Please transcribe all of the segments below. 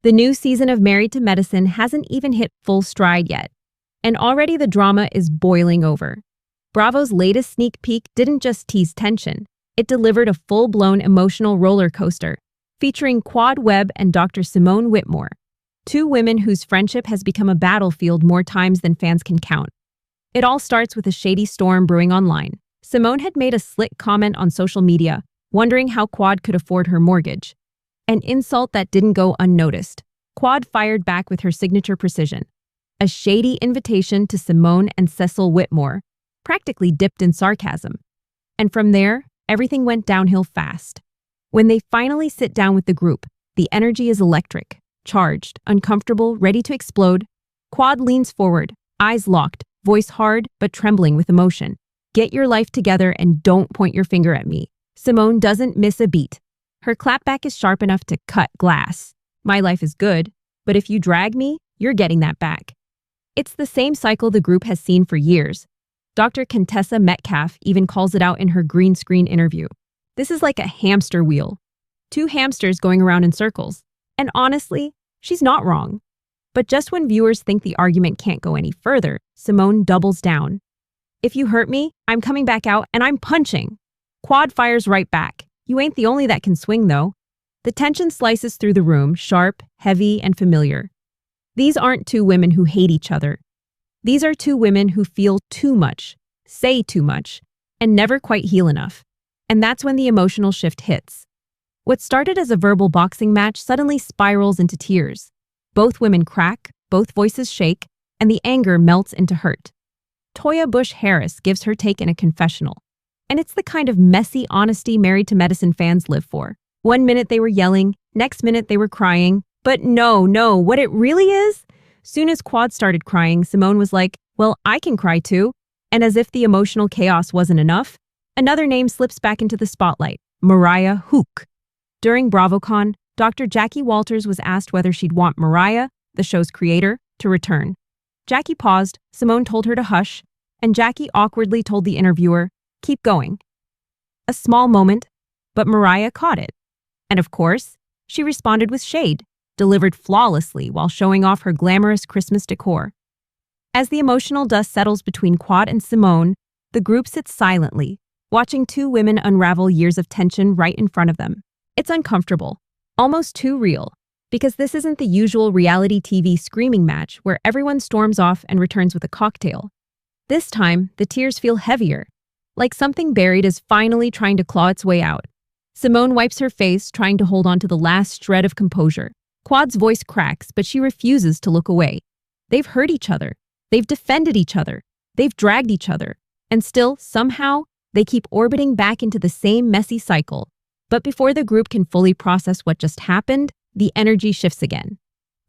The new season of Married to Medicine hasn't even hit full stride yet, and already the drama is boiling over. Bravo's latest sneak peek didn't just tease tension, it delivered a full-blown emotional roller coaster, featuring Quad Webb and Dr. Simone Whitmore, two women whose friendship has become a battlefield more times than fans can count. It all starts with a shady storm brewing online. Simone had made a slick comment on social media, wondering how Quad could afford her mortgage. An insult that didn't go unnoticed. Quad fired back with her signature precision. A shady invitation to Simone and Cecil Whitmore, practically dipped in sarcasm. And from there, everything went downhill fast. When they finally sit down with the group, the energy is electric, charged, uncomfortable, ready to explode. Quad leans forward, eyes locked, voice hard but trembling with emotion. Get your life together and don't point your finger at me. Simone doesn't miss a beat. Her clapback is sharp enough to cut glass. My life is good, but if you drag me, you're getting that back. It's the same cycle the group has seen for years. Dr. Contessa Metcalf even calls it out in her green screen interview. This is like a hamster wheel. Two hamsters going around in circles. And honestly, she's not wrong. But just when viewers think the argument can't go any further, Simone doubles down. If you hurt me, I'm coming back out and I'm punching. Quad fires right back. You ain't the only that can swing, though. The tension slices through the room, sharp, heavy, and familiar. These aren't two women who hate each other. These are two women who feel too much, say too much, and never quite heal enough. And that's when the emotional shift hits. What started as a verbal boxing match suddenly spirals into tears. Both women crack, both voices shake, and the anger melts into hurt. Toya Bush Harris gives her take in a confessional. And it's the kind of messy honesty Married to Medicine fans live for. One minute they were yelling, next minute they were crying. But no, what it really is? Soon as Quad started crying, Simone was like, well, I can cry too. And as if the emotional chaos wasn't enough, another name slips back into the spotlight, Mariah Hook. During BravoCon, Dr. Jackie Walters was asked whether she'd want Mariah, the show's creator, to return. Jackie paused, Simone told her to hush, and Jackie awkwardly told the interviewer, keep going. A small moment, but Mariah caught it. And of course, she responded with shade, delivered flawlessly while showing off her glamorous Christmas decor. As the emotional dust settles between Quad and Simone, the group sits silently, watching two women unravel years of tension right in front of them. It's uncomfortable, almost too real, because this isn't the usual reality TV screaming match where everyone storms off and returns with a cocktail. This time, the tears feel heavier, like something buried is finally trying to claw its way out. Simone wipes her face, trying to hold on to the last shred of composure. Quad's voice cracks, but she refuses to look away. They've hurt each other. They've defended each other. They've dragged each other. And still, somehow, they keep orbiting back into the same messy cycle. But before the group can fully process what just happened, the energy shifts again.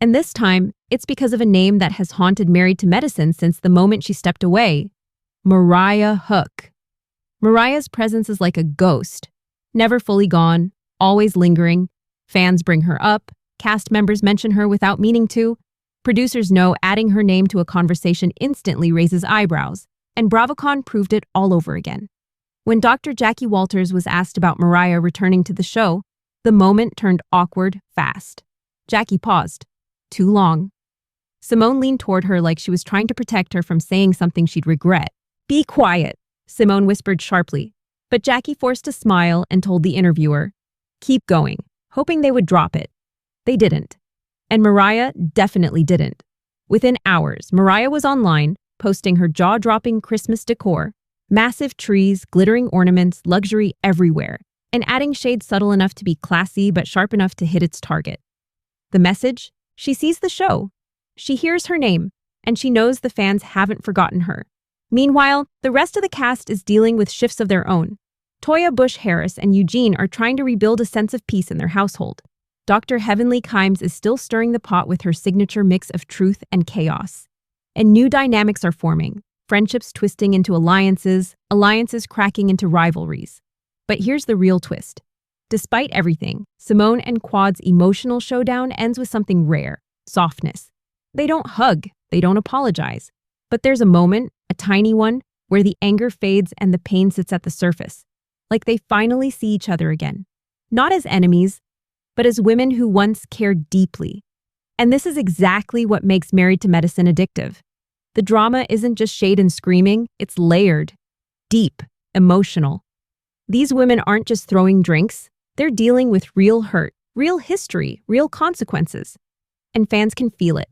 And this time, it's because of a name that has haunted Married to Medicine since the moment she stepped away. Mariah Hook. Mariah's presence is like a ghost. Never fully gone, always lingering. Fans bring her up. Cast members mention her without meaning to. Producers know adding her name to a conversation instantly raises eyebrows, and BravoCon proved it all over again. When Dr. Jackie Walters was asked about Mariah returning to the show, the moment turned awkward fast. Jackie paused. Too long. Simone leaned toward her like she was trying to protect her from saying something she'd regret. Be quiet, Simone whispered sharply, but Jackie forced a smile and told the interviewer, keep going, hoping they would drop it. They didn't. And Mariah definitely didn't. Within hours, Mariah was online, posting her jaw-dropping Christmas decor, massive trees, glittering ornaments, luxury everywhere, and adding shade subtle enough to be classy but sharp enough to hit its target. The message? She sees the show. She hears her name, and she knows the fans haven't forgotten her. Meanwhile, the rest of the cast is dealing with shifts of their own. Toya Bush Harris and Eugene are trying to rebuild a sense of peace in their household. Dr. Heavenly Kimes is still stirring the pot with her signature mix of truth and chaos. And new dynamics are forming, friendships twisting into alliances, alliances cracking into rivalries. But here's the real twist. Despite everything, Simone and Quad's emotional showdown ends with something rare, softness. They don't hug, they don't apologize. But there's a moment, a tiny one, where the anger fades and the pain sits at the surface. Like they finally see each other again. Not as enemies, but as women who once cared deeply. And this is exactly what makes Married to Medicine addictive. The drama isn't just shade and screaming, it's layered, deep, emotional. These women aren't just throwing drinks, they're dealing with real hurt, real history, real consequences. And fans can feel it.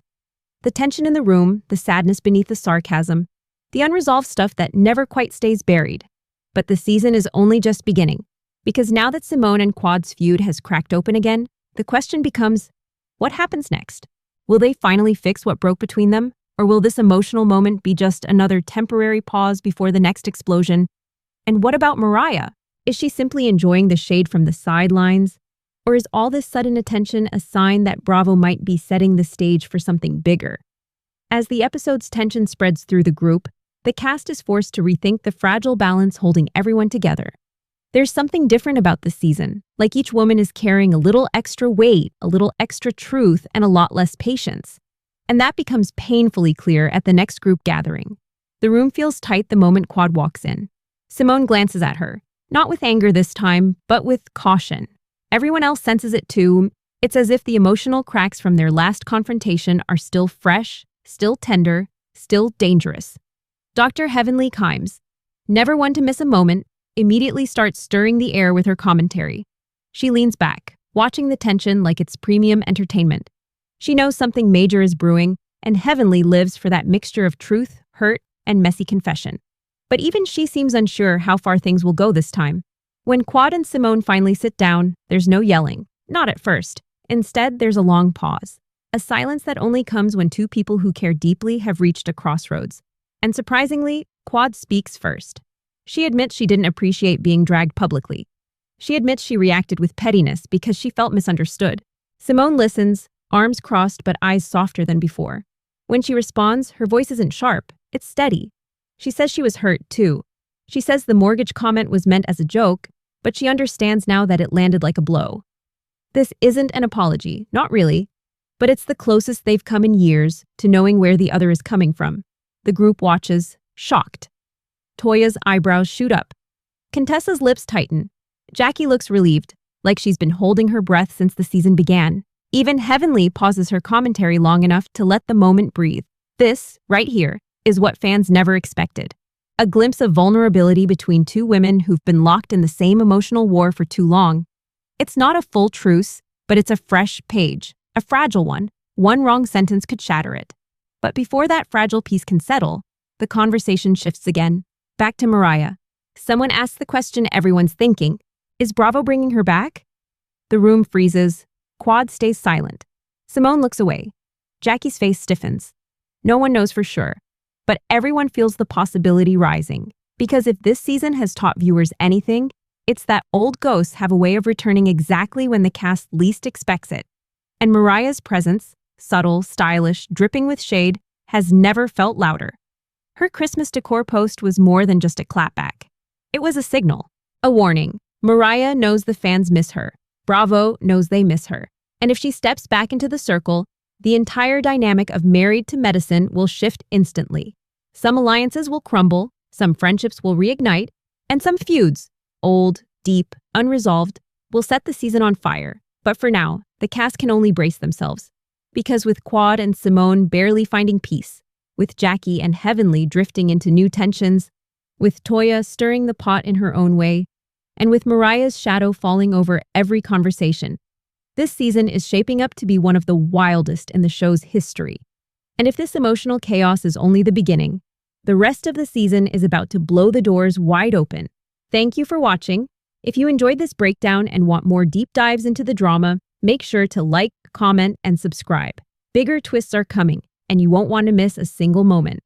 The tension in the room, the sadness beneath the sarcasm, the unresolved stuff that never quite stays buried. But the season is only just beginning. Because now that Simone and Quad's feud has cracked open again, the question becomes, what happens next? Will they finally fix what broke between them? Or will this emotional moment be just another temporary pause before the next explosion? And what about Mariah? Is she simply enjoying the shade from the sidelines? Or is all this sudden attention a sign that Bravo might be setting the stage for something bigger? As the episode's tension spreads through the group, the cast is forced to rethink the fragile balance holding everyone together. There's something different about this season, like each woman is carrying a little extra weight, a little extra truth, and a lot less patience. And that becomes painfully clear at the next group gathering. The room feels tight the moment Quad walks in. Simone glances at her, not with anger this time, but with caution. Everyone else senses it too. It's as if the emotional cracks from their last confrontation are still fresh, still tender, still dangerous. Dr. Heavenly Kimes, never one to miss a moment, immediately starts stirring the air with her commentary. She leans back, watching the tension like it's premium entertainment. She knows something major is brewing, and Heavenly lives for that mixture of truth, hurt, and messy confession. But even she seems unsure how far things will go this time. When Quad and Simone finally sit down, there's no yelling. Not at first. Instead, there's a long pause. A silence that only comes when two people who care deeply have reached a crossroads. And surprisingly, Quad speaks first. She admits she didn't appreciate being dragged publicly. She admits she reacted with pettiness because she felt misunderstood. Simone listens, arms crossed but eyes softer than before. When she responds, her voice isn't sharp, it's steady. She says she was hurt, too. She says the mortgage comment was meant as a joke, but she understands now that it landed like a blow. This isn't an apology, not really, but it's the closest they've come in years to knowing where the other is coming from. The group watches, shocked. Toya's eyebrows shoot up. Contessa's lips tighten. Jackie looks relieved, like she's been holding her breath since the season began. Even Heavenly pauses her commentary long enough to let the moment breathe. This, right here, is what fans never expected. A glimpse of vulnerability between two women who've been locked in the same emotional war for too long. It's not a full truce, but it's a fresh page, a fragile one. One wrong sentence could shatter it. But before that fragile piece can settle, the conversation shifts again. Back to Mariah. Someone asks the question everyone's thinking. Is Bravo bringing her back? The room freezes. Quad stays silent. Simone looks away. Jackie's face stiffens. No one knows for sure, but everyone feels the possibility rising. Because if this season has taught viewers anything, it's that old ghosts have a way of returning exactly when the cast least expects it. And Mariah's presence, subtle, stylish, dripping with shade, has never felt louder. Her Christmas decor post was more than just a clapback. It was a signal, a warning. Mariah knows the fans miss her. Bravo knows they miss her. And if she steps back into the circle, the entire dynamic of Married to Medicine will shift instantly. Some alliances will crumble, some friendships will reignite, and some feuds, old, deep, unresolved, will set the season on fire. But for now, the cast can only brace themselves. Because with Quad and Simone barely finding peace, with Jackie and Heavenly drifting into new tensions, with Toya stirring the pot in her own way, and with Mariah's shadow falling over every conversation, this season is shaping up to be one of the wildest in the show's history. And if this emotional chaos is only the beginning, the rest of the season is about to blow the doors wide open. Thank you for watching. If you enjoyed this breakdown and want more deep dives into the drama, make sure to like, comment, and subscribe. Bigger twists are coming, and you won't want to miss a single moment.